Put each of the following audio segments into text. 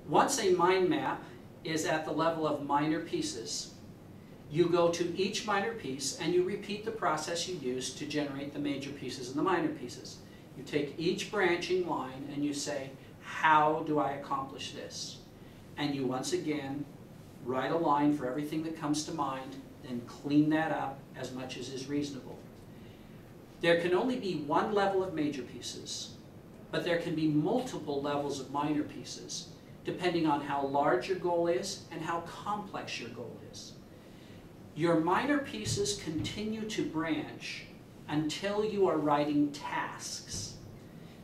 Once a mind map is at the level of minor pieces, you go to each minor piece and you repeat the process you used to generate the major pieces and the minor pieces. You take each branching line and you say, how do I accomplish this? And you once again write a line for everything that comes to mind, then clean that up as much as is reasonable. There can only be one level of major pieces, but there can be multiple levels of minor pieces, depending on how large your goal is and how complex your goal is. Your minor pieces continue to branch until you are writing tasks.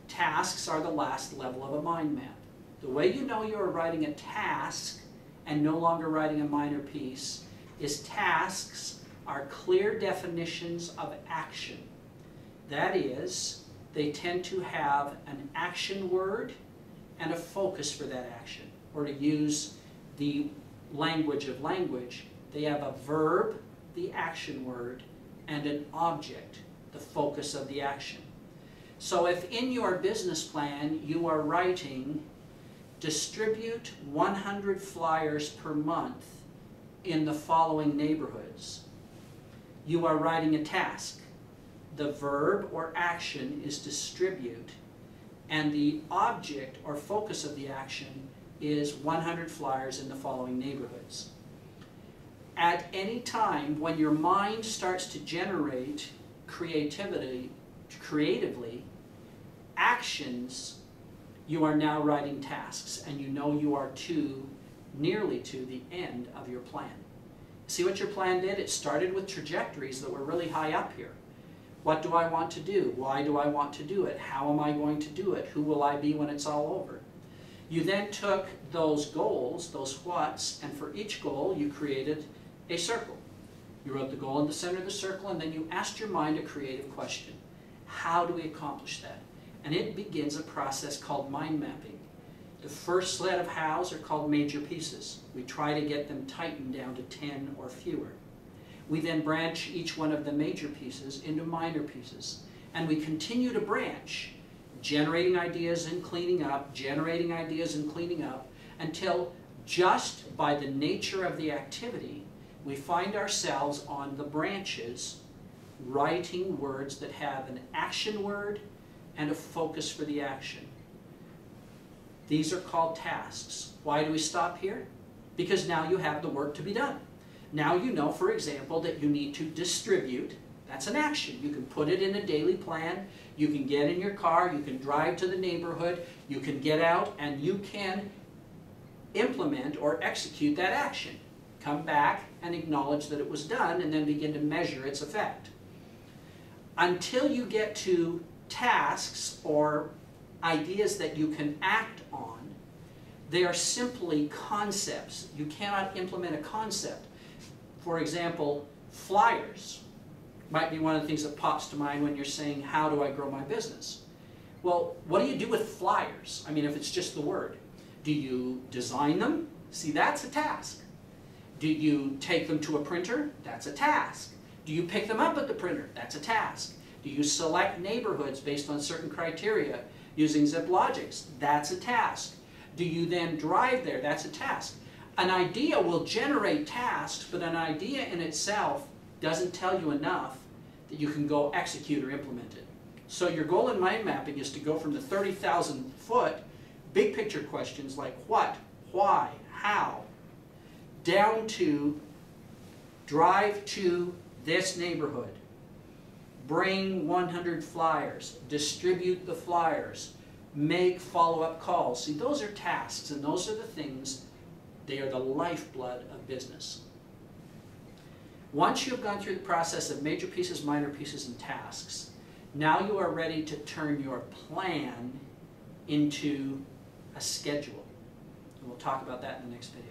Tasks are the last level of a mind map. The way you know you are writing a task and no longer writing a minor piece is tasks are clear definitions of action. That is, they tend to have an action word and a focus for that action. Or to use the language of language, they have a verb, the action word, and an object, the focus of the action. So if in your business plan you are writing, distribute 100 flyers per month in the following neighborhoods, you are writing a task. The verb or action is distribute, and the object or focus of the action is 100 flyers in the following neighborhoods. At any time when your mind starts to generate creatively, actions, you are now writing tasks, and you know you are nearly to the end of your plan. See what your plan did? It started with trajectories that were really high up here. What do I want to do? Why do I want to do it? How am I going to do it? Who will I be when it's all over? You then took those goals, those whats, and for each goal you created a circle. You wrote the goal in the center of the circle, and then you asked your mind a creative question. How do we accomplish that? And it begins a process called mind mapping. The first set of hows are called major pieces. We try to get them tightened down to 10 or fewer. We then branch each one of the major pieces into minor pieces. And we continue to branch, generating ideas and cleaning up, generating ideas and cleaning up, until just by the nature of the activity, we find ourselves on the branches writing words that have an action word and a focus for the action. These are called tasks. Why do we stop here? Because now you have the work to be done. Now you know, for example, that you need to distribute. That's an action. You can put it in a daily plan. You can get in your car. You can drive to the neighborhood. You can get out and you can implement or execute that action. Come back and acknowledge that it was done and then begin to measure its effect. Until you get to tasks or ideas that you can act on, they are simply concepts. You cannot implement a concept. For example, flyers might be one of the things that pops to mind when you're saying, how do I grow my business? Well, what do you do with flyers? I mean, if it's just the word. Do you design them? See, that's a task. Do you take them to a printer? That's a task. Do you pick them up at the printer? That's a task. Do you select neighborhoods based on certain criteria using ZipLogics? That's a task. Do you then drive there? That's a task. An idea will generate tasks, but an idea in itself doesn't tell you enough that you can go execute or implement it. So your goal in mind mapping is to go from the 30,000 foot big picture questions like what, why, how, down to drive to this neighborhood, bring 100 flyers, distribute the flyers, make follow-up calls. See, those are tasks, and those are the things, they are the lifeblood of business. Once you have gone through the process of major pieces, minor pieces, and tasks, now you are ready to turn your plan into a schedule. And we'll talk about that in the next video.